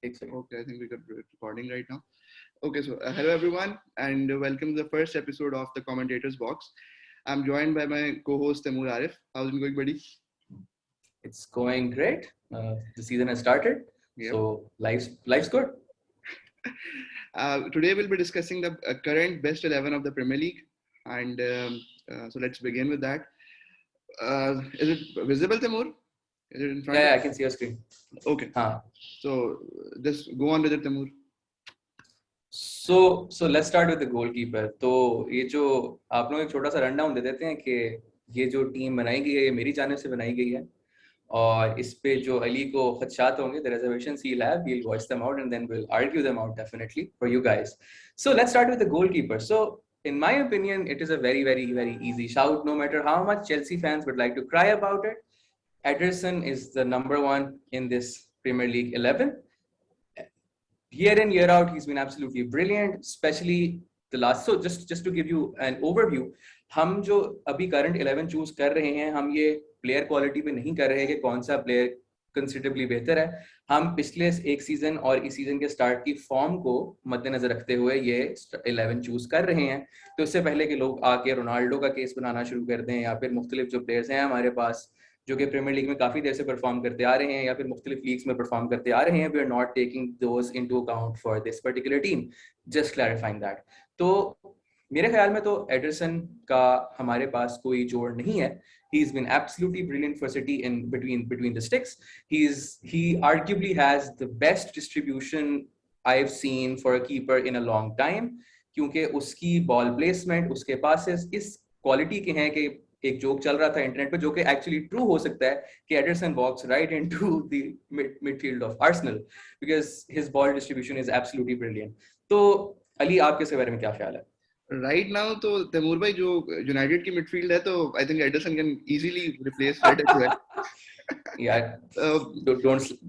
एक second. Okay, I think we got recording right now. Okay, so hello everyone, and welcome to the first episode of the Commentators Box. I'm joined by my co-host Taimur Arif. How's it going, buddy? It's going great. The season has started, Yep. so life's good. Today we'll be discussing the current best 11 of the Premier League, and so let's begin with that. Is it visible, Taimur? Is it in front of? Yeah, I can see your screen. Okay, हाँ. so just go on with it, Taimur. So let's start with the goalkeeper. तो ये जो आप लोग एक छोटा सा rundown दे देते हैं कि ये जो टीम बनाई गई है ये मेरी जानिब से बनाई गई है और इस पे जो अली को खदशात होंगे the reservations he'll have, we'll voice them out and then we'll argue them out definitely for you guys. So let's start with the goalkeeper. So in my opinion, it is a very easy shout, no matter how much Chelsea fans would like to cry about it. Ederson is the number one in this Premier League 11. Year in, year out, he's been absolutely brilliant, especially the last. So just to give you an overview, हम जो अभी current 11 choose कर रहे हैं, हम ये player quality पे नहीं कर रहे हैं कि कौन सा player considerably बेहतर है. हम पिछले एक सीजन और इस सीजन के स्टार्ट की फॉर्म को मद्देनजर रखते हुए ये 11 चूज कर रहे हैं. तो इससे पहले कि लोग आके रोनाल्डो का केस बनाना शुरू कर दें या फिर मुख्तलिफ जो प्लेयर्स हैं हमारे पास जो कि प्रीमियर लीग में काफी देर से परफॉर्म करते आ रहे हैं या फिर मुख्तलिफ लीग्स में परफॉर्म करते आ रहे हैं, we are not taking those into account for this particular team. Just clarifying that. तो मेरे ख्याल में तो एडरसन का हमारे पास कोई जोड़ नहीं है. He's been absolutely brilliant for City in between the sticks. He arguably has the best distribution I've seen for a keeper in a long time, क्योंकि उसकी बॉल प्लेसमेंट, उसके पासेस इस क्वालिटी के हैं कि एक जोक चल रहा था इंटरनेट पे जो कि एक्चुअली ट्रू हो सकता है कि Ederson walks right into the midfield of Arsenal because his ball distribution is absolutely brilliant. तो अली, आपके इसके बारे में क्या ख्याल है? राइट नाउ तो तैमूर भाई जो यूनाइटेड की मिडफील्ड है तो I think Ederson can easily replace Fred as well. Yeah,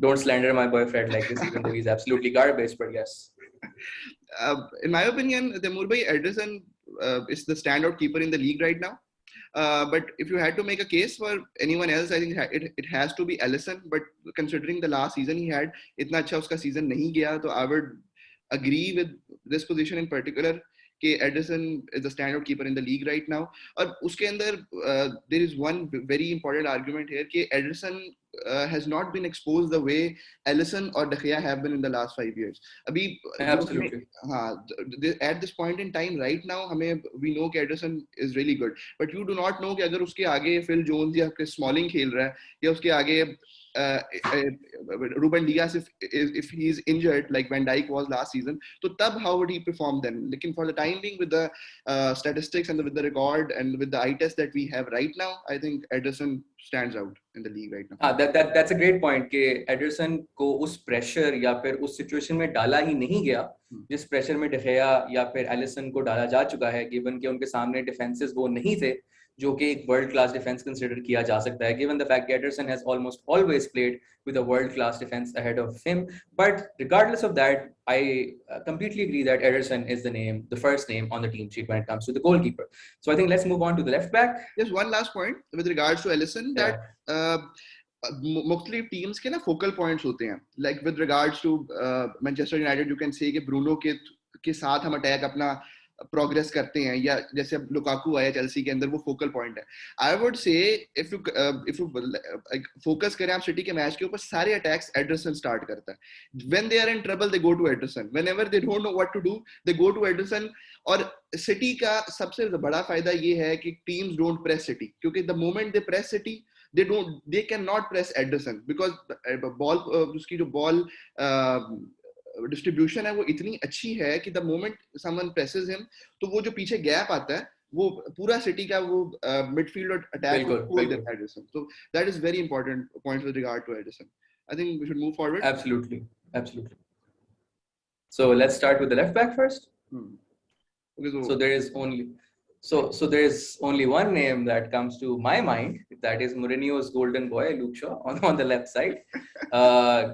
don't slander my boy Fred like this, even though he's absolutely garbage. But yes, in my opinion, Taimur bhai, Ederson is the standout keeper in the league right now. But if you had to make a case for anyone else, I think it has to be Alisson. But considering the last season he had, इतना अच्छा उसका season नहीं गया, तो I would agree with this position in particular कि Ederson is the standout keeper in the league right now. और उसके अंदर there is one very important argument here कि Ederson has not been exposed the way Alisson or De Gea have been in the last 5 years. अभी absolutely. हाँ, at this point in time right now हमें we know कि Ederson is really good, but you do not know कि अगर उसके आगे Phil Jones या Smalling खेल रहा है या उसके आगे Ruben Dias if he is injured like Van Dijk was last season, तो तब how would he perform then? लेकिन for the time being with the statistics and with the record and with the eye test that we have right now, I think Ederson stands out in the league right now. That's a great point कि Anderson को उस pressure या फिर उस situation में डाला ही नहीं गया जिस प्रेशर में डिखेया या फिर एलिसन को डाला जा चुका है, गिवन कि उनके सामने डिफेंसेस वो नहीं थे जो कि एक वर्ल्ड क्लास डिफेंस कंसीडर किया जा सकता है, given the fact that Ederson has almost always played with a world class defense ahead of him. But regardless of that, I completely agree that Ederson is the first name on the team sheet when it comes to the goalkeeper. So I think let's move on to the left back. Just one last point with regards to Alisson, that मुख्तलिफ teams के ना focal points होते हैं. Like with regards to Manchester United, you can say कि Bruno के साथ हम attack अपना प्रोग्रेस करते हैं, या जैसे अब लुकाकू आया चेल्सी के अंदर, वो फोकल पॉइंट है. I would say if you focus करें आप सिटी के मैच के ऊपर, सारे अटैक्स एडरसन स्टार्ट करता है. When they are in trouble they go to Ederson, whenever they don't know what to do they go to Ederson. और City का सबसे बड़ा फायदा ये है कि टीम्स डोंट प्रेस सिटी, क्योंकि the moment they press City they cannot press Ederson because ball उसकी जो बॉल डिस्ट्रीब्यूशन है वो इतनी अच्छी है कि the moment someone presses him, तो वो जो पीछे गैप आता है वो पूरा सिटी का वो मिडफील्ड और अटैक को खोल देता है Ederson. So that is very important point with regard to Ederson. I think we should move forward. Absolutely. So let's start with the left back first. Okay, so there is only one name that comes to my mind, that is Mourinho's golden boy, Luke Shaw, on the left side.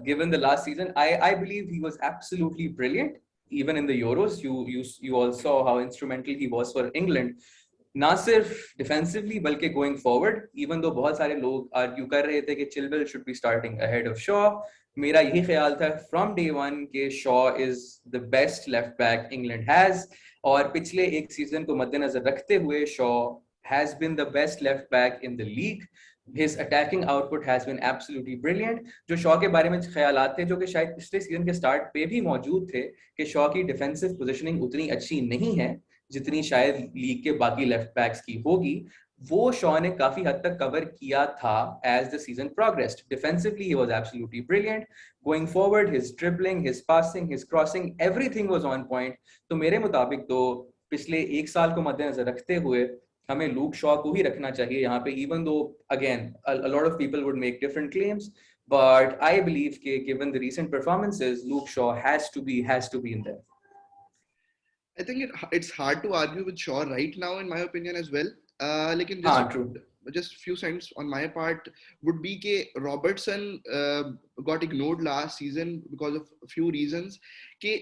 Given the last season, I believe he was absolutely brilliant. Even in the Euros, you all saw how instrumental he was for England. ना सिर्फ defensively बल्कि going forward, even though बहुत सारे लोग argue कर रहे थे कि Chilwell should be starting ahead of Shaw, मेरा यही ख्याल था फ्रॉम डे वन के Shaw is the best left back England has, और पिछले एक सीजन को मद्देनजर रखते हुए Shaw has been the best left back in the league. His attacking output has been absolutely brilliant. जो शॉ के बारे में ख्यालात थे जो कि शायद पिछले सीजन के स्टार्ट पे भी मौजूद थे कि शॉ की डिफेंसिव पोजीशनिंग उतनी अच्छी नहीं है जितनी शायद लीग के बाकी लेफ्ट बैक्स की होगी, वो शॉ ने काफी हद तक कवर किया था as the season progressed. Defensively, he was absolutely brilliant. Going forward, his dribbling, his passing, his crossing, everything was on point. तो मेरे मुताबिक तो पिछले एक साल को मद्देनजर रखते हुए हमें लूक शॉ को ही रखना चाहिए यहाँ पे, even though again a lot of people would make different claims, but I believe कि given the recent performances, Luke Shaw has to be in there. I think it's hard to argue with Shaw right now, in my opinion as well. लेकिन True. Just few cents on my part would be कि Robertson got ignored last season because of a few reasons. कि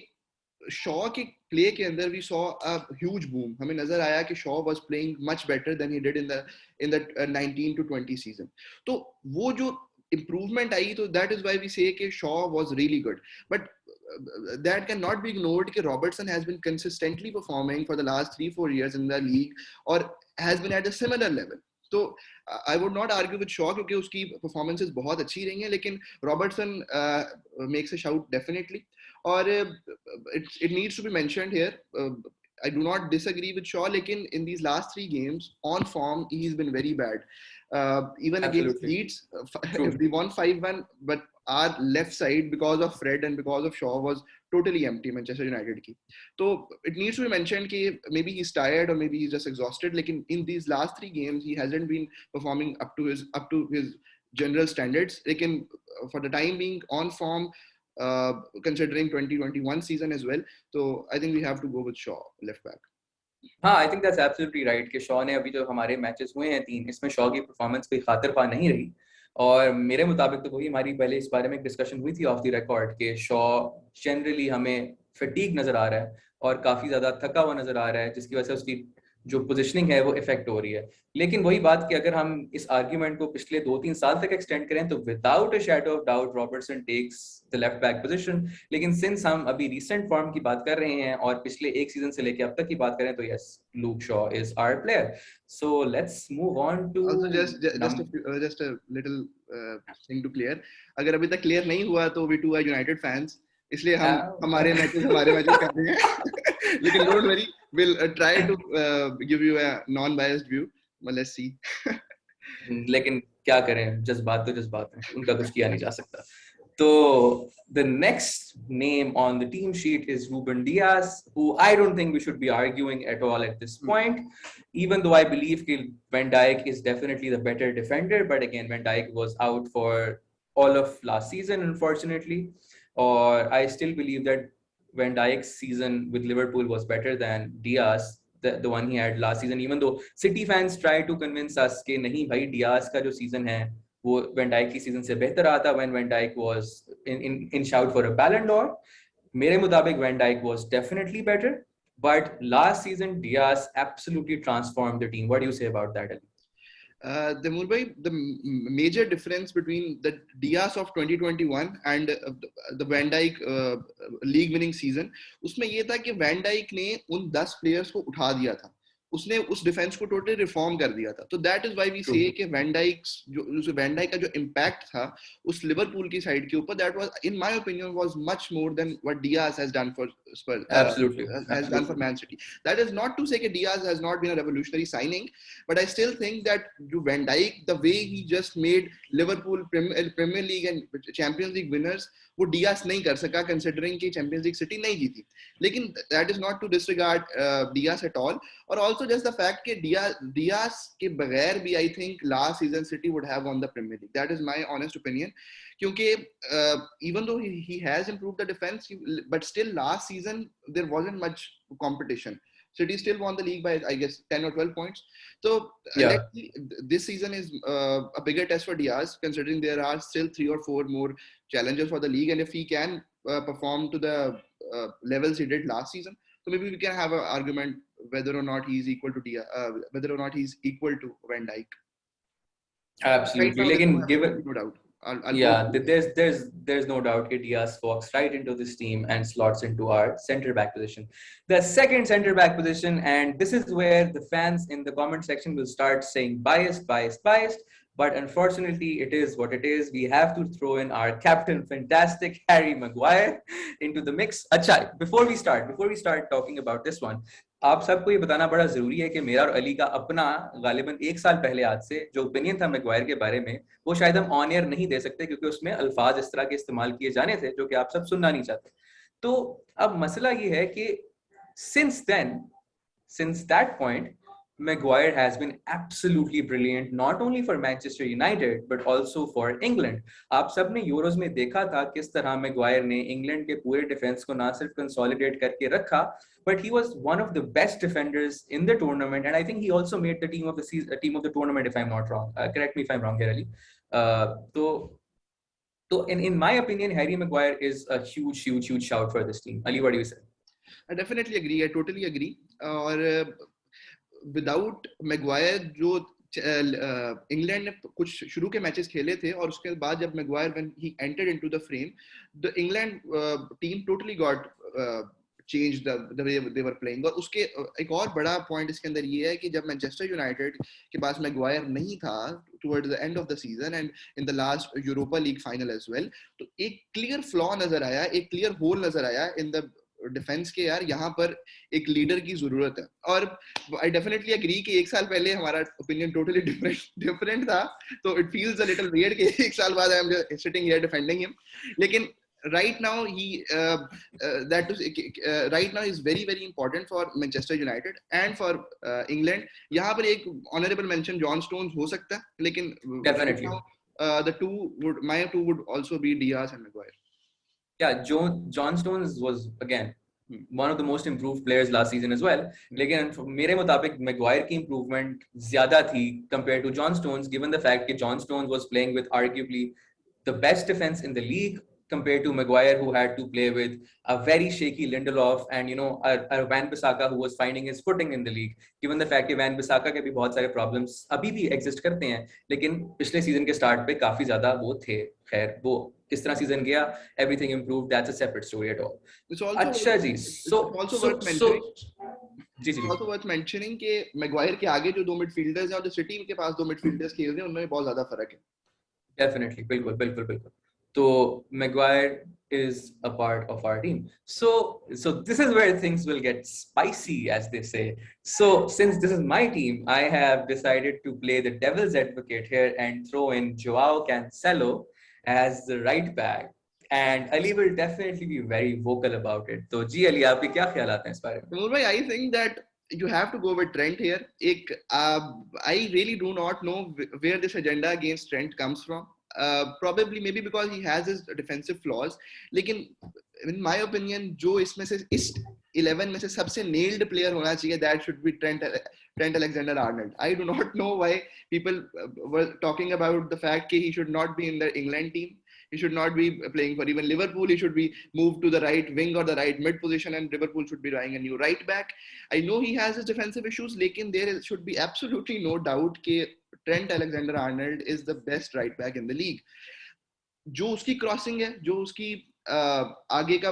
Shaw के play के अंदर we saw a huge boom. हमें नजर आया कि Shaw was playing much better than he did in the 19 to 20 season. तो वो जो improvement आई, तो that is why we say कि Shaw was really good. But that cannot be ignored कि Robertson has been consistently performing for the last 3-4 years in the league or has been at a similar level. तो I would not argue with Shaw क्योंकि उसकी performances बहुत अच्छी रही हैं, लेकिन Robertson makes a shout definitely. और it needs to be mentioned here, I do not disagree with Shaw, लेकिन in these last 3 games on form he's been very bad. Even against Leeds, we won 5-1, but our left side because of Fred and because of Shaw was totally empty, Manchester United की. So it needs to be mentioned कि maybe he's tired or maybe he's just exhausted, लेकिन in these last 3 games he hasn't been performing up to his general standards. लेकिन for the time being on form, considering 2021 season as well, so I think we have to go with Shaw left back. हाँ, I think that's absolutely right कि शॉ ने अभी जो हमारे matches हुए हैं 3, इसमें शॉ की परफॉर्मेंस कोई खातिर पा नहीं रही, और मेरे मुताबिक तो वही हमारी पहले इस बारे में एक डिस्कशन हुई थी ऑफ द रिकॉर्ड कि शॉ जनरली हमें फटीग नजर आ रहा है और काफी ज्यादा थका हुआ नजर आ रहा है, जिसकी वजह से उसकी जो पोजीशनिंग है वो इफेक्ट हो रही है. लेकिन वही बात कि अगर हम इस आर्ग्यूमेंट को पिछले 2-3 साल तक एक्सटेंड करें तो without a shadow of doubt Robertson takes the left back position. लेकिन सिंस हम अभी रीसेंट फॉर्म की बात कर रहे हैं और पिछले एक सीजन से लेके अब तक की बात करें तो yes, Luke Shaw is our player. So let's move on to also just a little thing to clear, अगर अभी तक क्लियर नहीं हुआ तो we too are United fans, इसलिए हम हमारे मैचेस कर रहे हैं. लेकिन don't worry, we'll try to give you a non-biased view, but let's see. लेकिन क्या करें, जज्बात तो जज्बात हैं, उनका कुछ किया नहीं जा सकता. So the next name on the team sheet is Ruben Dias, who I don't think we should be arguing at all at this point, even though I believe Van Dijk is definitely the better defender. But again, Van Dijk was out for all of last season, unfortunately. Or I still believe that Van Dijk's season with Liverpool was better than Dias, the one he had last season, even though City fans try to convince us कि नहीं भाई Dias का जो season है वो Van Dijk की season से बेहतर आता when Van Dijk was in shout for a Ballon d'Or. मेरे मुताबिक Van Dijk was definitely better, but last season Dias absolutely transformed the team. What do you say about that, Ali? The major difference between the Dias of 2021 and the Van Dijk league winning season, उसमें ये था कि Van Dijk ने उन 10 players को उठा दिया था, उसने उस डिफेंस को टोटली रिफॉर्म कर दिया था. तो दैट इज व्हाई वी से कि वैन डाइक का जो इम्पैक्ट था उस लिवरपूल की साइड के ऊपर, that was in my opinion was much more than what Diaz has done for Spurs, has done for Man City. That is not to say that Diaz has not been a revolutionary signing, but I still think that Van Dijk, the way he just made Liverpool Premier League and Champions League winners, वो Diaz नहीं कर सका considering कि champions league city नहीं जीती. लेकिन that is not to disregard Dias at all, और also just the fact कि डियास के बगैर भी I think last season City would have won the Premier League. That is my honest opinion, क्योंकि even though he has improved the defense, but still last season there wasn't much competition. City still won the league by, I guess, 10 or 12 points. So this season is a bigger test for Diaz, considering there are still 3 or 4 more challenges for the league. And if he can perform to the levels he did last season, so maybe we can have an argument whether or not he's equal to whether or not he's equal to Van Dijk. Absolutely. Right now, Lekin, given, no doubt. I'll go Yeah, through. there's no doubt that Diaz walks right into this team and slots into our center back position. The second center back position, and this is where the fans in the comment section will start saying biased, biased, biased. But unfortunately, it is what it is. We have to throw in our captain, fantastic Harry Maguire, into the mix. Acha, before we start talking about this one, आप सबको ये बताना बड़ा जरूरी है कि मेरा और अली का अपना गालिबन 1 साल पहले आज से जो ओपिनियन था मैगवायर के बारे में, वो शायद हम ऑन एयर नहीं दे सकते क्योंकि उसमें अल्फाज इस तरह के इस्तेमाल किए जाने थे जो कि आप सब सुनना नहीं चाहते. तो अब मसला ये है कि since that point, Maguire has been absolutely brilliant, not only for Manchester United but also for England. आप सबने यूरोज में देखा था किस तरह मैगवायर ने इंग्लैंड के पूरे डिफेंस को ना सिर्फ कंसोलिडेट करके रखा, but he was one of the best defenders in the tournament, and I think he also made the team of the season, team of the tournament, if I'm not wrong. Correct me if I'm wrong here, Ali. So in my opinion, Harry Maguire is a huge shout for this team. Ali, what do you say? I definitely agree. I totally agree. और without Maguire जो England ने कुछ शुरू के matches खेले थे और उसके बाद जब Maguire when he entered into the frame, the England team totally got change the way they were playing. और उसके एक और बड़ा पॉइंट इसके अंदर ये है कि जब मैनचेस्टर यूनाइटेड के पास मैगवायर नहीं था towards the end of the season and in the last Europa League final as well, तो एक क्लियर फ्लॉ नजर आया, एक क्लियर होल नजर आया इन द डिफेंस के. यार यहाँ पर एक लीडर की जरूरत है. और आई डेफिनेटली एग्री कि 1 साल पहले हमारा ओपिनियन टोटली डिफरेंट था, तो it feels a little weird कि 1 साल बाद I am just sitting here defending him. लेकिन right now right now is very important for Manchester United and for England. यहाँ पर एक honorable mention John Stones हो सकता है, लेकिन definitely right now, my two would also be Diaz and Maguire. Yeah, John Stones was again one of the most improved players last season as well. लेकिन मेरे मुताबिक Maguire की improvement ज़्यादा थी compared to John Stones, given the fact that John Stones was playing with arguably the best defense in the league compared to Maguire, who had to play with a very shaky Lindelof and a Wan-Bissaka who was finding his footing in the league. Given the fact that Wan-Bissaka के भी बहुत सारे problems अभी भी exist करते हैं, लेकिन पिछले सीजन के स्टार्ट पे काफी ज्यादा वो थे. खैर वो किस तरह सीजन गया, everything improved. That's a separate story at all. अच्छा जी, It's also worth mentioning कि Maguire के आगे जो दो मिडफील्डर्स हैं और जो सिटी के पास दो मिडफील्डर्स खेल रहे हैं उनमें बहुत ज्यादा फर्क है. Definitely, बिल्कुल. So Maguire is a part of our team. So this is where things will get spicy, as they say. So since this is my team, I have decided to play the devil's advocate here and throw in Joao Cancelo as the right back. And Ali will definitely be very vocal about it. So, ji Ali, आपके क्या ख्यालात हैं इस बारे में? Bhai, I think that you have to go with Trent here. I really do not know where this agenda against Trent comes from. Probably maybe because he has his defensive flaws. लेकिन in my opinion, जो इसमें से इस 11 में से सबसे nailed player होना चाहिए, that should be Trent Alexander-Arnold. I do not know why people were talking about the fact that he should not be in the England team. He should not be playing for even Liverpool. He should be moved to the right wing or the right mid position, and Liverpool should be buying a new right back. I know he has his defensive issues, लेकिन there should be absolutely no doubt that Trent Alexander-Arnold is the best right back in the league. जो उसकी crossing है, जो उसकी आगे का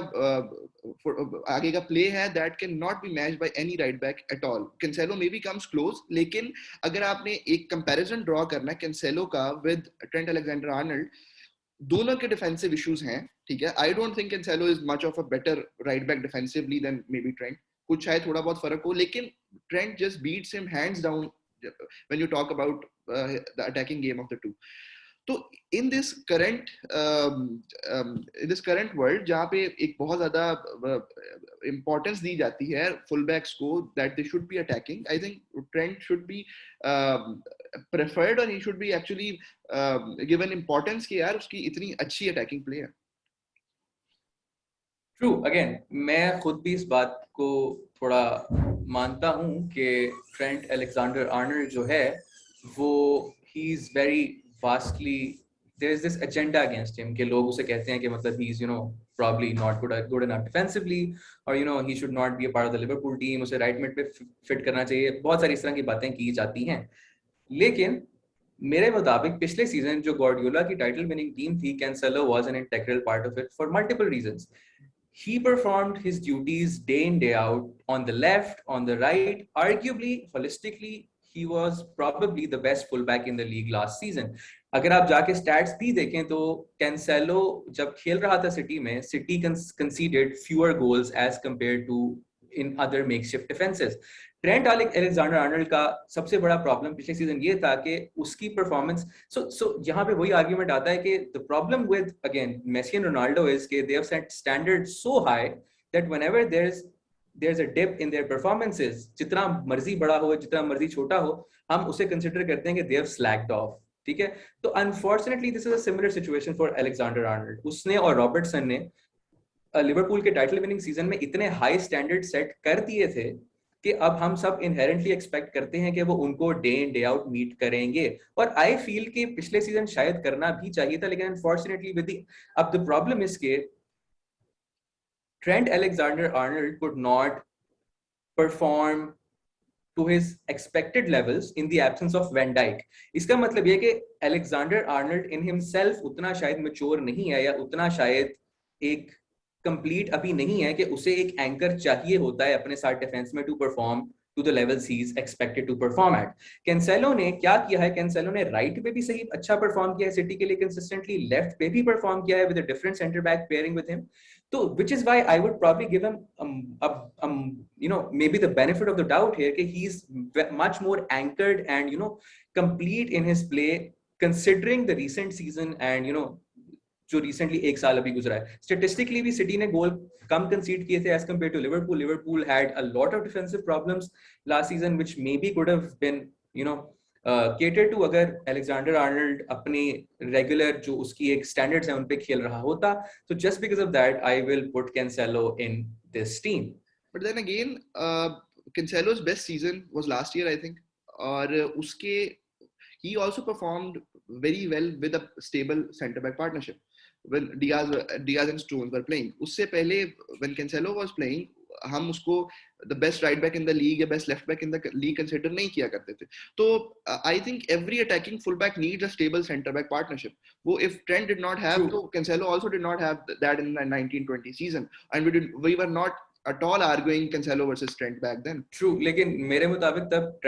play है, that cannot be matched by any right back at all. Cancelo maybe comes close, लेकिन अगर आपने एक comparison draw करना है Cancelo का with Trent Alexander-Arnold, दोनों के डिफेंसिव इश्यूज हैं, ठीक है. I don't think Cancelo is much of a better right back defensively than maybe Trent. कुछ शायद थोड़ा बहुत फर्क हो, लेकिन Trent just beats him hands down when you talk about the attacking game of the two. तो in this current world जहाँ पे एक बहुत ज्यादा इम्पोर्टेंस दी जाती है फुल बैक्स को, that they should be attacking, I think Trent should be preferred और he should be actually given importance कि यार उसकी इतनी अच्छी अटैकिंग प्ले है. True, again मैं खुद भी इस बात को थोड़ा मानता हूँ कि ट्रेंट अलेक्जेंडर आर्नल्ड जो है वो he is very vastly, there is this agenda against him कि लोग उसे कहते हैं कि मतलब he is probably not good enough defensively, or he should not be a part of the Liverpool team, उसे right mid पे fit करना चाहिए, बहुत सारी इस तरह की बातें की जाती हैं. लेकिन मेरे मुताबिक पिछले सीजन जो गॉर्डियोला की टाइटल विनिंग टीम थी, Cancelo was an integral part of it for multiple reasons. He performed his duties day in, day out, on the left, on the right. Arguably, holistically, he was probably the best fullback in the league last season. अगर आप जाके stats भी देखें तो Cancelo जब खेल रहा था सिटी में, city conceded fewer goals as compared to in other makeshift defenses. Trent Alexander Arnold का सबसे बड़ा प्रॉब्लम पिछले सीजन ये था कि उसकी परफॉर्मेंस सो यहाँ पे वही आर्ग्यूमेंट आता है कि the problem with again Messi and Ronaldo is के they have set standard so high that whenever there is a dip in their performances, जितना मर्जी बड़ा हो जितना मर्जी छोटा हो, हम उसे कंसीडर करते हैं कि दे हैव स्लैक्ड ऑफ. ठीक है, तो unfortunately this is a similar situation for Alexander Arnold. उसने और रॉबर्टसन ने लिवरपूल के टाइटल विनिंग सीजन में इतने हाई स्टैंडर्ड सेट कर दिए थे कि अब हम सब इनहेरेंटली एक्सपेक्ट करते हैं कि वो उनको day in day out meet करेंगे. और आई फील कि पिछले सीजन शायद करना भी चाहिए था, लेकिन अनफॉर्चुनेटली विद अब द प्रॉब्लम इज के Trent Alexander Arnold could not perform to his expected levels in the absence of Van Dijk. इसका मतलब ये कि अलेक्जेंडर आर्नल्ड in himself उतना शायद मैच्योर नहीं है, या उतना शायद एक कंप्लीट अभी नहीं है कि उसे एक एंकर चाहिए होता है अपने साथ डिफेंस में to perform to the levels he is expected to perform at. Cancelo ने क्या किया है, कैंसेलो ने राइट पे भी सही अच्छा परफॉर्म किया है सिटी के लिए कंसिस्टेंटली, लेफ्ट पे भी परफॉर्म किया है with a different centre back pairing with him. So, which is why I would probably give him, maybe the benefit of the doubt here. That he's much more anchored and complete in his play, considering the recent season and जो recently एक साल अभी गुजरा है. Statistically भी city ने गोल कम concede किए थे as compared to Liverpool. Liverpool had a lot of defensive problems last season, which maybe could have been cater to अगर अलेक्जेंडर आर्नल्ड अपने रेगुलर जो उसकी एक स्टैंडर्ड्स है उन पे खेल रहा होता. So just because of that, I will put Cancelo in this team. But then again, Cancelo's best season was last year, I think. और उसके he also performed very well with a stable centre back partnership when Diaz and Stones were playing. उससे पहले when Cancelo was playing, हम उसको the best right back in the league या best left back in the league consider नहीं किया करते थे. तो I think every attacking fullback needs a stable centre back partnership. वो if Trent did not have, तो Cancelo also did not have that in the 1920 season, and we were not at all arguing Cancelo versus Trent back then. True, लेकिन मेरे मुताबिक तब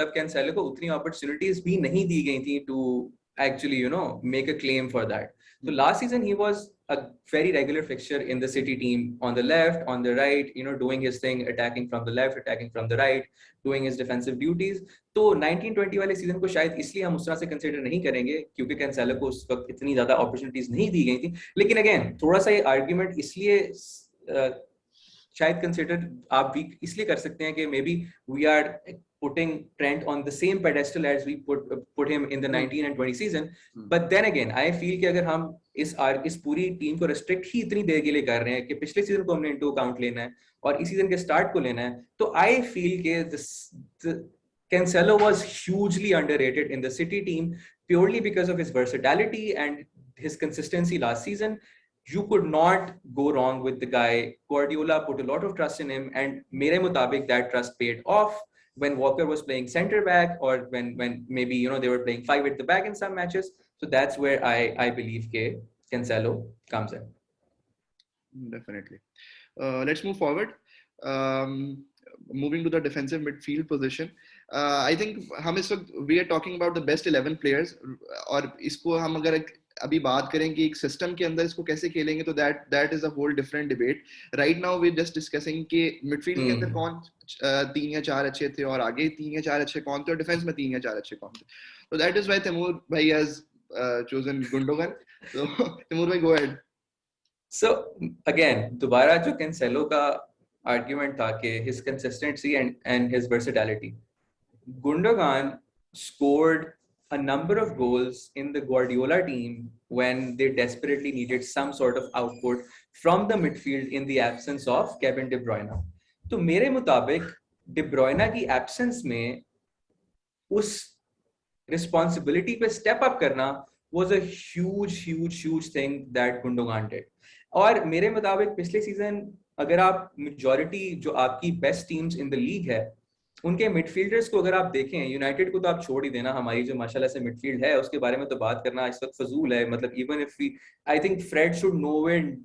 तब Cancelo को उतनी opportunities भी नहीं दी गई थी to actually make a claim for that. So last season he was a very regular fixture in the City team, on the left, on the right, doing his thing, attacking from the left, attacking from the right, doing his defensive duties. तो 1920 वाले season को शायद इसलिए हम उस तरह से consider नहीं करेंगे क्योंकि कैंसेलो को उस वक्त इतनी ज्यादा अपॉर्चुनिटीज नहीं दी गई थी. लेकिन अगेन थोड़ा सा ये आर्ग्यूमेंट इसलिए शायद कंसीडर आप भी इसलिए कर सकते हैं कि maybe we are putting Trent on the same pedestal as we put him in the 19 and 20 season. But then again, I feel कि अगर हम इस पूरी टीम को restrict ही इतनी देर के लिए कर रहे हैं कि पिछले सीजन को हमने into account लेना है और इस सीजन के स्टार्ट को लेना है, तो I feel कि Cancelo was hugely underrated in the City team purely because of his versatility and his consistency last season. You could not go wrong with the guy. Guardiola put a lot of trust in him, and मेरे मुताबिक that trust paid off when Walker was playing center back, or when maybe they were playing 5 at the back in some matches. So that's where I believe Cancelo comes in. Definitely. Let's move forward. Moving to the defensive midfield position. I think we are talking about the best 11 players, और इसको हम अगर अभी बात करें कि एक system के अंदर इसको कैसे खेलेंगे, तो that is a whole different debate. Right now we're just discussing कि midfield के अंदर कौन 3 या 4 अच्छे थे और आगे 3 या 4 अच्छे कौन थे और डिफेंस में 3 या 4 अच्छे कौन थे. So that is why Timur bhai has chosen Gundogan. So Timur bhai, go ahead. So again, दोबारा जो Cancelo का argument था कि his consistency and his versatility. Gundogan scored a number of goals in the Guardiola team when they desperately needed some sort of output from the midfield in the absence of Kevin De Bruyne. तो मेरे मुताबिक De Bruyne की absence में उस responsibility पे step up करना was a huge thing that Gundogan did. और मेरे मुताबिक पिछले सीजन अगर आप majority जो आपकी best teams in the league है उनके मिडफील्डर्स को अगर आप देखें, यूनाइटेड को तो आप छोड़ ही देना, हमारी जो माशाल्लाह से मिडफील्ड है उसके बारे में तो बात करना इस वक्त फजूल है. मतलब even if we, I think Fred should nowhere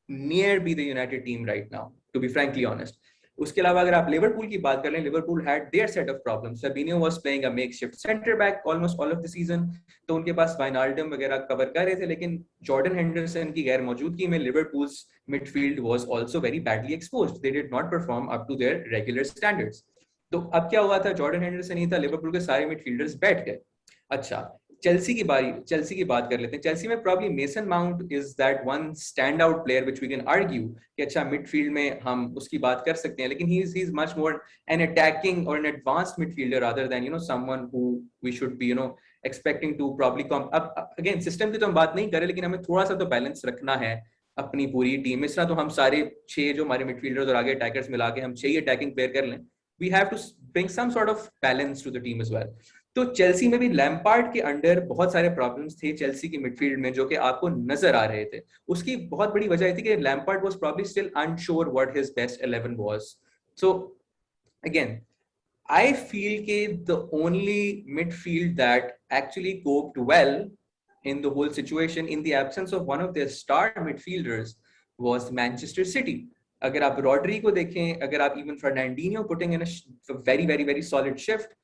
near be the United team right now, to be frankly honest. उसके अलावा अगर आप लिवरपूल की बात कर लें, Liverpool had their set of problems. Fabinho was playing a makeshift centre back almost all of the season, तो उनके पास वाइनाल्डम वगैरह कवर कर रहे थे, लेकिन जॉर्डन हेंडरसन की गैर मौजूदगी में Liverpool's midfield was also very badly exposed. They did not perform up to their regular standards. तो अब क्या हुआ था, जॉर्डन हेंडरसन ही था, लिवरपूल के सारे मिडफील्डर्स बैठ गए. अच्छा, चेल्सी की बात कर लेते हैं. चेल्सी में probably Mason Mount is that one stand out player which we can argue कि अच्छा मिडफील्ड में हम उसकी बात कर सकते हैं, लेकिन he is much more an attacking और an advanced midfielder rather than someone who we should be expecting to probably come. अब अगेन सिस्टम की तो हम बात नहीं करें, लेकिन हमें थोड़ा सा तो बैलेंस रखना है अपनी पूरी टीम. इस तरह तो हम सारे 6 जो हमारे मिडफील्डर्स और आगे अटैकर्स मिला के हम 6 ही अटैकिंग प्लेयर कर लें. We have to bring some sort of balance to the team as well. तो चेल्सी में भी लैम्पार्ड के अंडर बहुत सारे प्रॉब्लम्स थे चेल्सी की मिडफील्ड में जो कि आपको नजर आ रहे थे. उसकी बहुत बड़ी वजह थी कि Lampard was probably still unsure what his best 11 was. So again I feel that the only midfield that actually coped well in the whole situation in the absence of one of their star midfielders was Manchester City. अगर आप Rodri को देखें, अगर आप even Fernandinho putting in a very very very solid shift,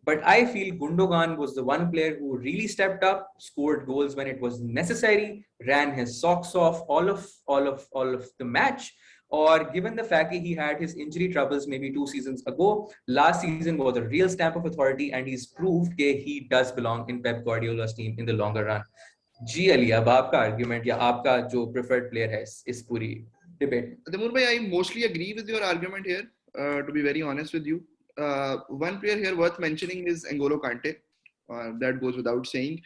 but I feel Gundogan was the one player who really stepped up, scored goals when it was necessary, ran his socks off all of the match. Or given the fact that he had his injury troubles maybe 2 seasons ago, last season was a real stamp of authority, and he's proved that he does belong in Pep Guardiola's team in the longer run. जी अली, अब आपका argument या आपका जो preferred player है इस पूरी debate. Timur bhai, I mostly agree with your argument here. To be very honest with you, one player here worth mentioning is N'Golo Kante. That goes without saying.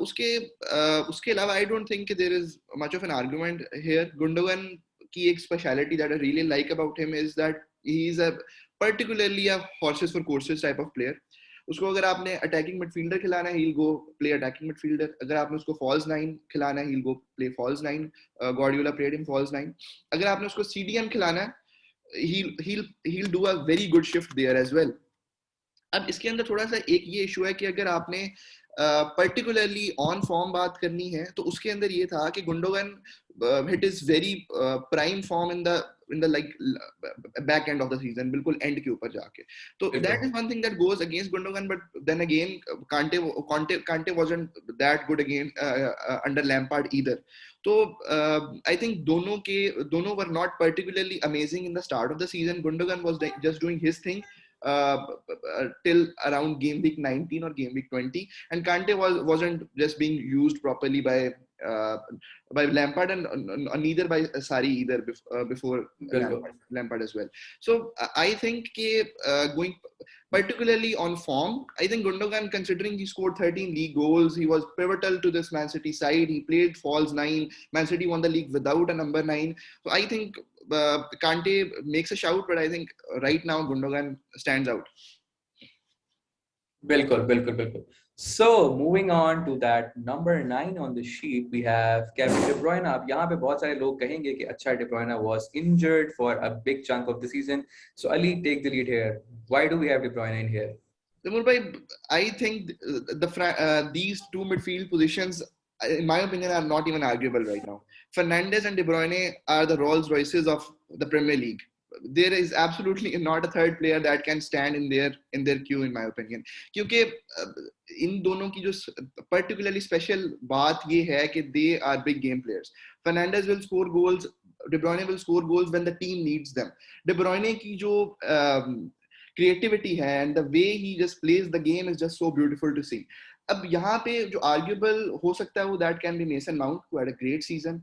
उसके अलावा I don't think there is much of an argument here. Gundogan की एक speciality that I really like about him is that he is particularly a horses for courses type of player. उसको अगर आपने attacking midfielder खिलाना है, he'll go play attacking midfielder. अगर आपने उसको false 9 खिलाना है, he'll go play false 9. Guardiola played him false 9. अगर आपने उसको CDM खिलाना है, he'll do a very good shift there as well. अब इसके अंदर थोड़ा सा एक ये इशू है कि अगर आपने पर्टिकुलरली ऑन फॉर्म बात करनी है तो उसके अंदर ये था कि Gundogan hit is very prime form in the like back end of the season, बिल्कुल एंड के ऊपर जाके. तो that is one thing that goes against Gundogan. But then again Kante wasn't that good again under Lampard either. तो I think दोनों were not particularly amazing in the start of the season. Gundogan was just doing his thing till around game week 19 or game week 20, and Kante wasn't just being used properly by Lampard and neither by Sarri either before Lampard as well. So I think going particularly on form, I think Gundogan, considering he scored 13 league goals, he was pivotal to this Man City side. He played false 9. Man City won the league without a number 9. So I think Kante makes a shout, but I think right now Gundogan stands out. बिल्कुल. So moving on to that number 9 on the sheet, we have Kevin De Bruyne. अब यहाँ पे बहुत सारे लोग कहेंगे कि अच्छा De Bruyne was injured for a big chunk of the season. So Ali, take the lead here. Why do we have De Bruyne in here? I think these two midfield positions, in my opinion, are not even arguable right now. Fernandes and De Bruyne are the Rolls Royces of the Premier League. There is absolutely not a third player that can stand in their queue, in my opinion. क्योंकि इन दोनों की जो particularly special बात ये है कि they are big game players. Fernandes will score goals. De Bruyne will score goals when the team needs them. De Bruyne की जो creativity है and the way he just plays the game is just so beautiful to see. अब यहाँ पे जो arguable हो सकता है वो that can be Mason Mount, who had a great season.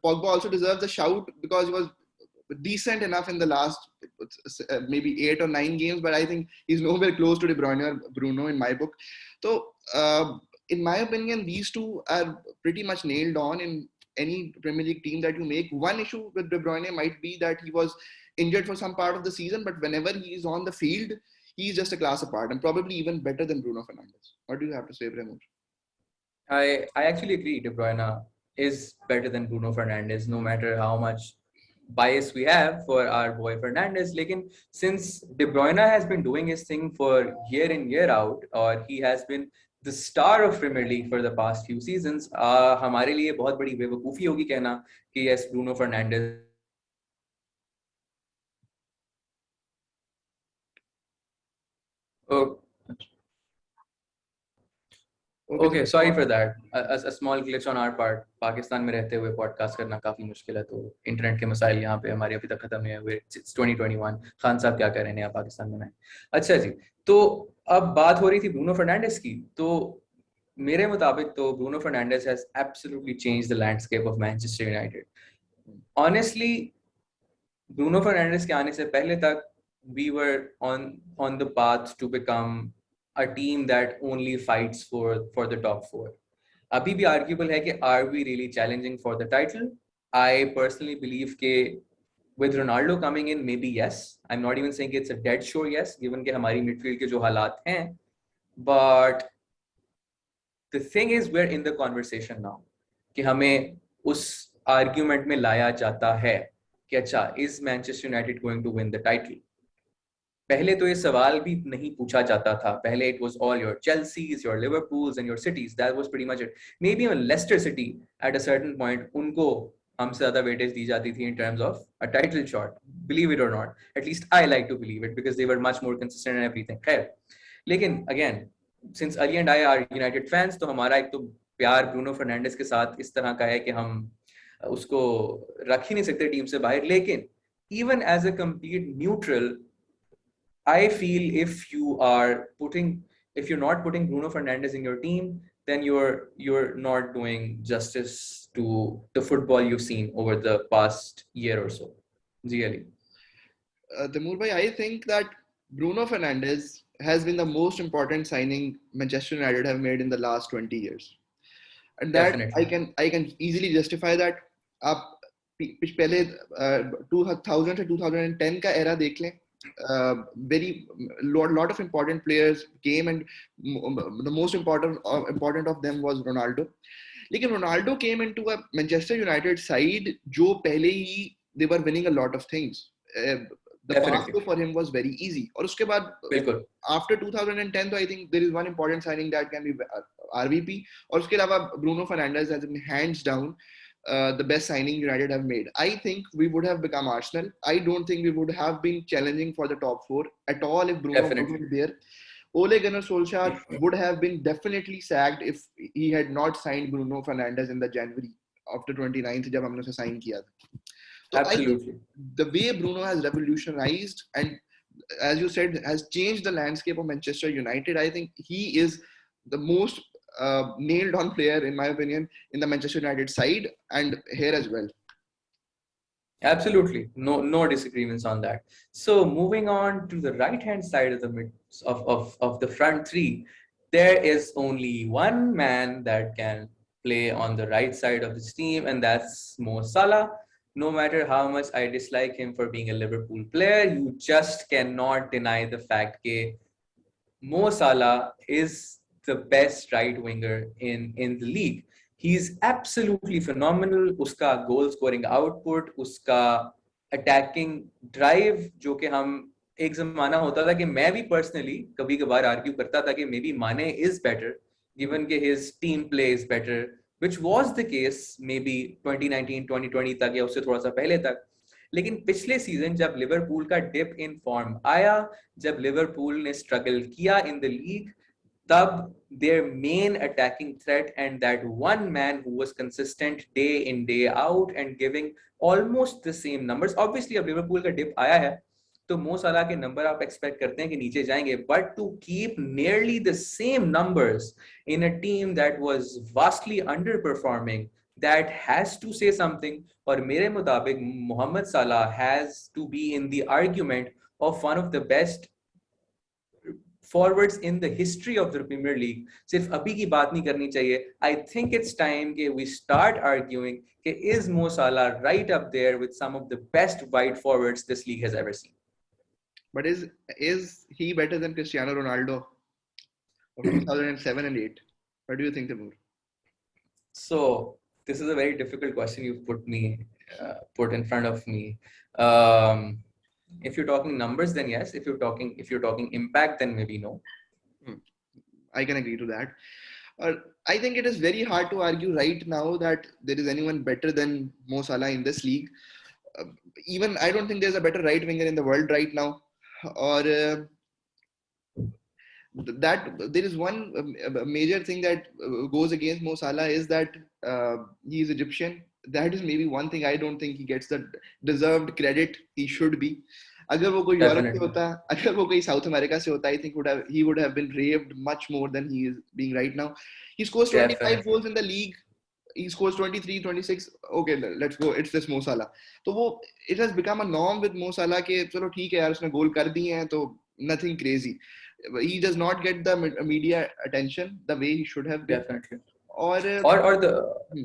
Pogba also deserves a shout because he was decent enough in the last maybe 8 or 9 games, but I think he's nowhere close to De Bruyne or Bruno in my book. So in my opinion, these two are pretty much nailed on in any Premier League team that you make. One issue with De Bruyne might be that he was injured for some part of the season, but whenever he is on the field, he's just a class apart and probably even better than Bruno Fernandes. What do you have to say, Premur? I actually agree. De Bruyne is better than Bruno Fernandes, no matter how much bias we have for our boy Fernandes. लेकिन since De Bruyne has been doing his thing for year in year out, or he has been the star of Premier League for the past few seasons, हमारे लिए बहुत बड़ी बेवकूफ़ी होगी कहना कि yes, Bruno Fernandes Okay, sorry for that. A small glitch on our part. Pakistan में रहते हुए पॉडकास्ट करना काफी मुश्किल है, तो इंटरनेट के मसाइल यहाँ पे हमारे अभी तक खत्म नहीं हुए. It's 2021. खान साहब क्या कर रहे हैं यहाँ पाकिस्तान में? अच्छा जी, तो अब बात हो रही थी ब्रूनो फर्नांडिस की. तो मेरे मुताबिक तो Bruno Fernandes has absolutely changed the landscape of Manchester United. Honestly, Bruno Fernandes के आने से पहले तक we were on the path to become a team that only fights for the top four. अभी भी arguable है कि are we really challenging for the title? I personally believe कि with Ronaldo coming in, maybe yes. I'm not even saying it's a dead sure yes, given कि हमारी midfield के जो हालात हैं. But the thing is, we're in the conversation now कि हमें उस argument में लाया जाता है कि अच्छा, is Manchester United going to win the title? पहले तो ये सवाल भी नहीं पूछा जाता था. पहले it was all your Chelseas, your Liverpools and your cities. That was pretty much it. Maybe even Leicester City at a certain point, उनको हमसे ज़्यादा weightage दी जाती थी in terms of a title shot. Believe it or not. At least I like to believe it because they were much more consistent and everything. खैर, लेकिन again, since Ali and I are United fans, तो हमारा एक तो प्यार Bruno Fernandes के साथ इस तरह का है कि हम उसको रख ही नहीं सकते टीम से बाहर. लेकिन even as a complete neutral, I feel if you're not putting Bruno Fernandes in your team, then you're not doing justice to the football you've seen over the past year or so. Really. Taimur bhai, I think that Bruno Fernandes has been the most important signing Manchester United have made in the last 20 years. And that Definitely. I can easily justify that. आप पहले 2000 से 2010 का era देख लें, very lot of important players came, and the most important of them was Ronaldo. लेकिन Ronaldo came into a Manchester United side जो पहले ही they were winning a lot of things. The pathway for him was very easy. और उसके बाद बिल्कुल. after 2010, so I think there is one important signing that can be RVP. और उसके अलावा Bruno Fernandes has been hands down the best signing United have made. I think we would have become Arsenal. I don't think we would have been challenging for the top four at all if Bruno wasn't there. Ole Gunnar Solskjaer would have been definitely sacked if he had not signed Bruno Fernandes in the January after 29th जब हमने उसे sign किया था. So absolutely. The way Bruno has revolutionized and, as you said, has changed the landscape of Manchester United. I think he is the most nailed on player, in my opinion, in the Manchester United side and here as well. Absolutely, no disagreements on that. So moving on to the right hand side of the of the front three, there is only one man that can play on the right side of this team, and that's Mo Salah. No matter how much I dislike him for being a Liverpool player, you just cannot deny the fact that Mo Salah is the best right winger in the league. He's absolutely phenomenal. उसका goal scoring output, उसका attacking drive, जो कि हम एक ज़माना होता था कि मैं भी personally कभी कभार argue करता था कि maybe Mane is better, given कि his team play is better, which was the case maybe 2019, 2020 तक या उससे थोड़ा सा पहले तक. लेकिन पिछले सीजन जब लिवरपूल का डिप इन फॉर्म आया, जब लिवरपूल ने स्ट्रगल किया इन द लीग, तब their main attacking threat and that one man who was consistent day in day out and giving almost the same numbers. Obviously अब Liverpool का dip आया है तो मो सलाह के नंबर आप एक्सपेक्ट करते हैं कि नीचे जाएंगे, but to keep nearly the same numbers in a team that was vastly underperforming, that has to say something. और मेरे मुताबिक मोहम्मद सलाह has to be in the argument of one of the best forwards in the history of the Premier League. सिर्फ अभी की बात नहीं करनी चाहिए. I think it's time कि we start arguing कि is Mo Salah right up there with some of the best wide forwards this league has ever seen. But is he better than Cristiano Ronaldo of 2007 and 8? What do you think, Taimur? So this is a very difficult question you've put me put in front of me. Um, if you're talking numbers, then yes. If you're talking impact, then maybe no. I can agree to that. I think it is very hard to argue right now that there is anyone better than Mo Salah in this league. Uh, Even I don't think there's a better right winger in the world right now. Or that there is one major thing that goes against Mo Salah is that he is Egyptian. That is maybe one thing I don't think he gets the deserved credit he should be. अगर वो कोई Europe से Definitely, होता, अगर वो कोई south America से होता, I think he would have been raved much more than he is being right now. He scores 25 definitely. goals in the league. He scores 23, 26. Okay, let's go. It's this Mo Salah. तो वो it has become a norm with Mo Salah कि चलो ठीक है यार उसने गोल कर दिए हैं तो nothing crazy. He does not get the media attention the way he should have been. Definitely. और और the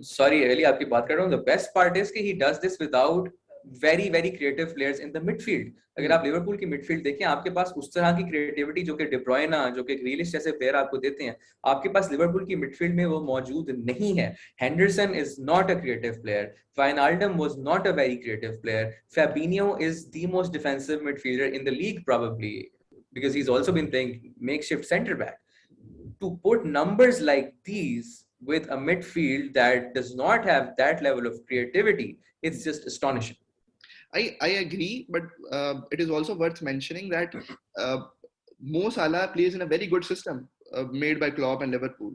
sorry अली आपकी बात कर रहा हूँ. The best part is कि he does this without very creative players in the midfield. अगर आप लिवरपूल की मिडफील्ड देखें, आपके पास उस तरह की क्रिएटिविटी जो कि डी ब्रुयना, जो कि ग्रीलिश जैसे प्लेयर आपको देते हैं, आपके पास लिवरपूल की मिडफील्ड में वो मौजूद नहीं है. Henderson is not a creative player. Wijnaldum was not a very creative player. Fabinho is the most defensive midfielder in the league probably, because he's also been playing makeshift center back. To put numbers like these with a midfield that does not have that level of creativity, it's just astonishing. I agree, but it is also worth mentioning that Mo Salah plays in a very good system made by Klopp and Liverpool.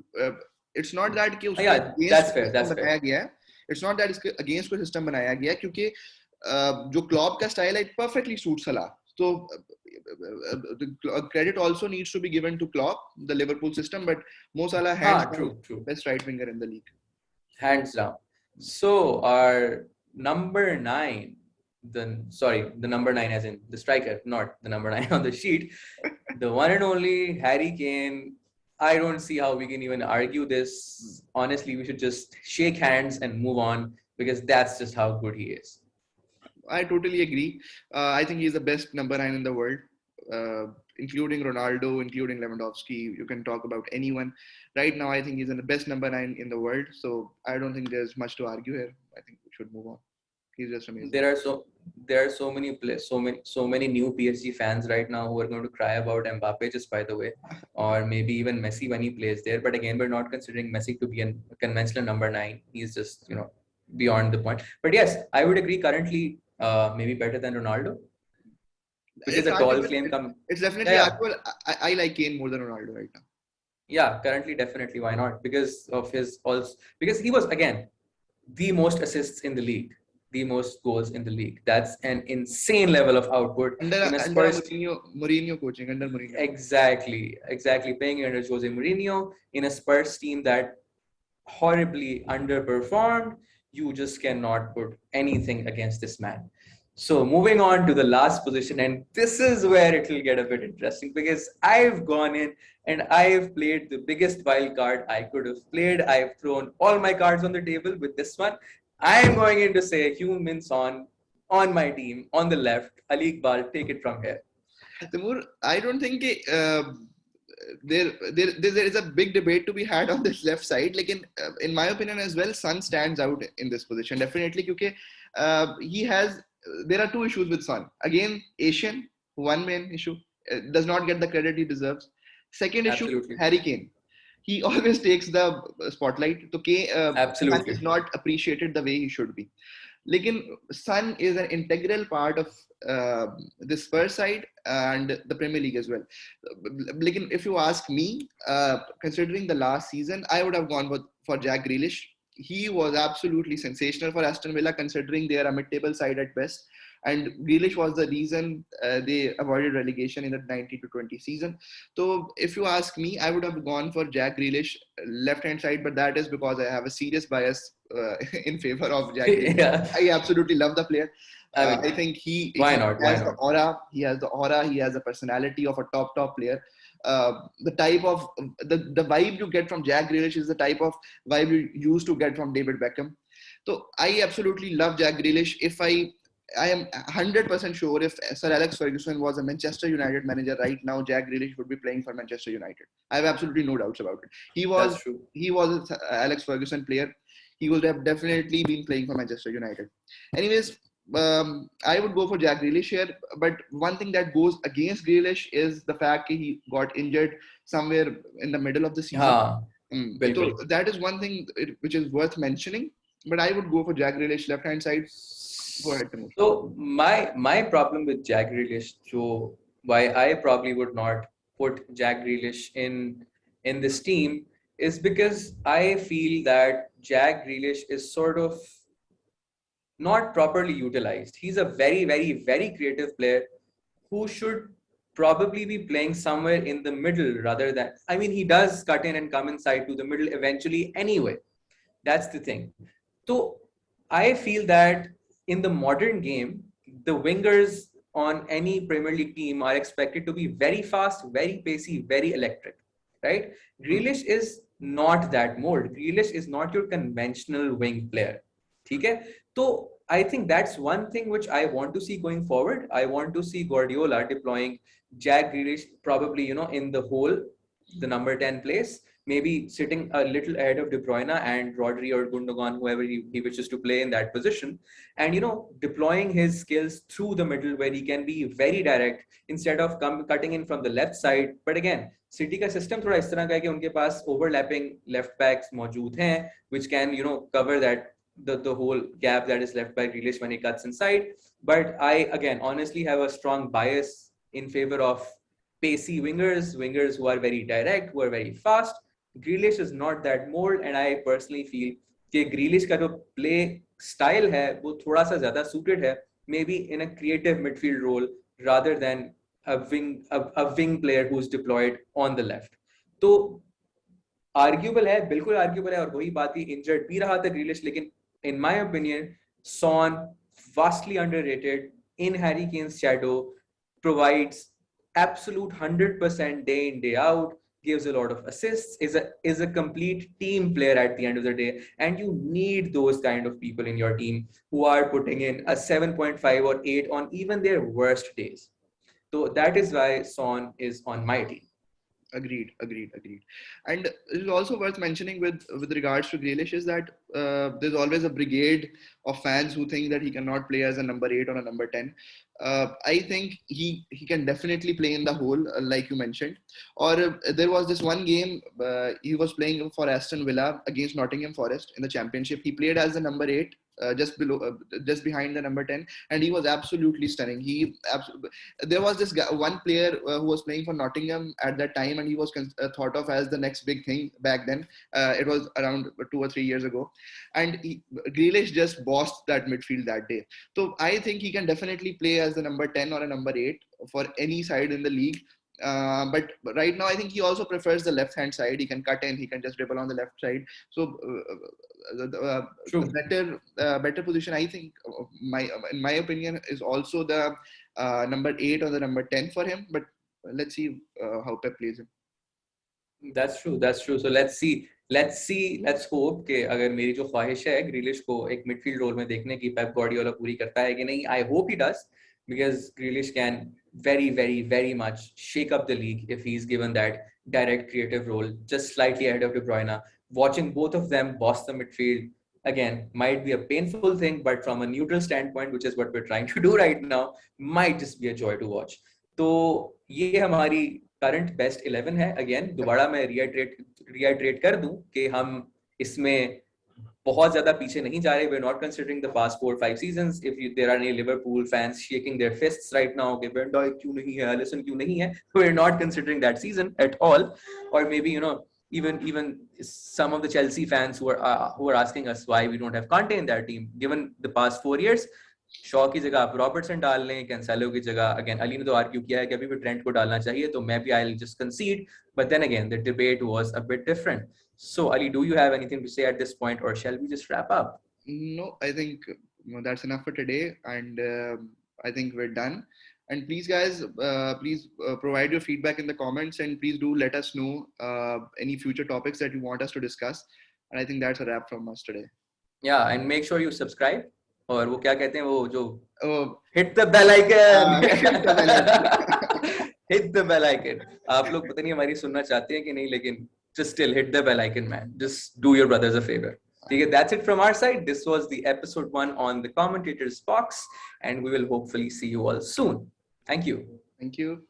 It's not that कि उसके Yeah, against that's कोई fair. system That's बनाया fair. गया है. It's not that इसके against कोई system बनाया गया है, क्योंकि जो Klopp का style है, it perfectly suits Salah. So the credit also needs to be given to Klopp, the Liverpool system, but Mo Salah hands down True. best right winger in the league. Hands down. So our number 9, the number 9 as in the striker, not the number 9 on the sheet, the one and only Harry Kane. I don't see how we can even argue this. Honestly, we should just shake hands and move on, because that's just how good he is. I totally agree. I think he's the best number 9 in the world, including Ronaldo, including Lewandowski. You can talk about anyone. Right now, I think he's the best number 9 in the world. So I don't think there's much to argue here. I think we should move on. He's just amazing. There are so many new PSG fans right now who are going to cry about Mbappe, just by the way, or maybe even Messi when he plays there. But again, we're not considering Messi to be a conventional number 9. He's just beyond the point. But yes, I would agree. Currently, maybe better than Ronaldo, which is It's a tall arguable. claim. It's definitely arguable. I like Kane more than Ronaldo right now. Yeah, currently, definitely. Why not? Because of his also, because he was again the most assists in the league, the most goals in the league. That's an insane level of output in a Spurs. Mourinho coaching, under Mourinho. Exactly. Playing under Jose Mourinho in a Spurs team that horribly underperformed. You just cannot put anything against this man. So moving on to the last position, and this is where it will get a bit interesting, because I've gone in and I've played the biggest wild card I could have played. I've thrown all my cards on the table with this one. I'm going in to say Heung-min Son on my team on the left. Ali Iqbal, take it from here. Timur, I don't think there is a big debate to be had on this left side. Like in my opinion as well, Son stands out in this position definitely, because he has. There are two issues with Son. Again, Asian, one main issue, does not get the credit he deserves. Second issue, Absolutely. Harry Kane. He always takes the spotlight. So Son is not appreciated the way he should be. Lekin Son is an integral part of the Spurs side and the Premier League as well. Lekin if you ask me, considering the last season, I would have gone for Jack Grealish. He was absolutely sensational for Aston Villa, considering they are a mid-table side at best. And Grealish was the reason they avoided relegation in the 19-20 season. So if you ask me, I would have gone for Jack Grealish left-hand side, but that is because I have a serious bias in favor of Jack Grealish. Yeah. I absolutely love the player. I think he has the aura. He has the aura. He has the personality of a top player. The type of the vibe you get from Jack Grealish is the type of vibe you used to get from David Beckham. So I absolutely love Jack Grealish. I am 100% sure if Sir Alex Ferguson was a Manchester United manager right now, Jack Grealish would be playing for Manchester United. I have absolutely no doubts about it. He was an Alex Ferguson player. he would have definitely been playing for Manchester United. Anyways, I would go for Jack Grealish here, but one thing that goes against Grealish is the fact that he got injured somewhere in the middle of the season. हाँ, So बिल्कुल. that is one thing which is worth mentioning. But I would go for Jack Grealish, left hand side. Go ahead, Timur. So my problem with Jack Grealish, so why I probably would not put Jack Grealish in this team is because I feel that Jack Grealish is sort of not properly utilized. He's a very, very, very creative player who should probably be playing somewhere in the middle rather than, I mean, he does cut in and come inside to the middle eventually anyway. That's the thing. So I feel that in the modern game, the wingers on any Premier League team are expected to be very fast, very pacey, very electric, right? Grealish is not that mold. Grealish is not your conventional wing player. Okay? So I think that's one thing which I want to see going forward. I want to see Guardiola deploying Jack Grealish probably, in the hole, the number 10 place, maybe sitting a little ahead of De Bruyne and Rodri or Gundogan, whoever he wishes to play in that position, and deploying his skills through the middle where he can be very direct instead of cutting in from the left side. But again, City का system थोड़ा इस तरह का है कि उनके पास overlapping left backs मौजूद हैं, which can cover that the whole gap that is left by Grealish when he cuts inside. But I again honestly have a strong bias in favor of pacey wingers who are very direct, who are very fast. Grealish is not that mold, and I personally feel कि Grealish का जो play style है वो थोड़ा सा ज़्यादा suited है maybe in a creative midfield role rather than a wing player who's deployed on the left. तो arguable है, बिल्कुल arguable है, और वही बात ही injured भी रहा था Grealish, लेकिन in my opinion, Son, vastly underrated, in Harry Kane's shadow, provides absolute 100% day in, day out, gives a lot of assists, is a complete team player at the end of the day, and you need those kind of people in your team who are putting in a 7.5 or 8 on even their worst days. So that is why Son is on my team. Agreed. And it is also worth mentioning with regards to Grealish is that there's always a brigade of fans who think that he cannot play as a number 8 or a number 10. I think he can definitely play in the hole, like you mentioned. Or there was this one game he was playing for Aston Villa against Nottingham Forest in the Championship. He played as the number 8. Just behind the number 10, and he was absolutely stunning. There was this guy, one player who was playing for Nottingham at that time, and he was thought of as the next big thing back then. It was around 2 or 3 years ago, and Grealish just bossed that midfield that day. So I think he can definitely play as the number 10 or a number 8 for any side in the league. But right now, I think he also prefers the left-hand side. He can cut in, he can just dribble on the left side. So the better position, I think, in my opinion, is also the number 8 or the number 10 for him. But let's see how Pep plays him. That's true. So let's see. Let's hope कि अगर मेरी जो ख्वाहिश है Grealish को एक midfield role में देखने की पेप गार्डियोला पूरी करता है कि नहीं. I hope he does, because Grealish can very, very, very much shake up the league if he's given that direct creative role, just slightly ahead of De Bruyne. Watching both of them boss the midfield, again, might be a painful thing, but from a neutral standpoint, which is what we're trying to do right now, might just be a joy to watch. तो ये हमारी current best 11 है. Again, दोबारा मैं reiterate कर दूं कि हम इसमें बहुत ज़्यादा पीछे नहीं जा रहे. We're not considering the past 4-5 seasons. If there are any Liverpool fans shaking their fists right now, कि Van Dijk क्यों नहीं है, Alisson क्यों नहीं है, we're not considering that season at all. Or maybe even some of the Chelsea fans who are asking us why we don't have Kante in that team, given the past 4 years. Shaw की जगह आप Robertson डाल लें, Cancelo की जगह again Ali ने तो argue किया है कि अभी भी ट्रेंट को डालना चाहिए, तो मैं भी I just concede, but then again the debate was a bit different. So Ali, do you have anything to say at this point, or shall we just wrap up? No, I think that's enough for today, and I think we're done. And please guys, please provide your feedback in the comments, and please do let us know any future topics that you want us to discuss. And I think that's a wrap from us today. Yeah, and make sure you subscribe. और वो क्या कहते हैं वो जो hit the bell icon. Hit the bell icon. आप लोग पता नहीं हमारी सुनना चाहते हैं कि नहीं, लेकिन just still hit the bell icon, man. Just do your brothers a favor. ठीक है, that's it from our side. This was the episode 1 on the commentators box, and we will hopefully see you all soon. Thank you. Thank you.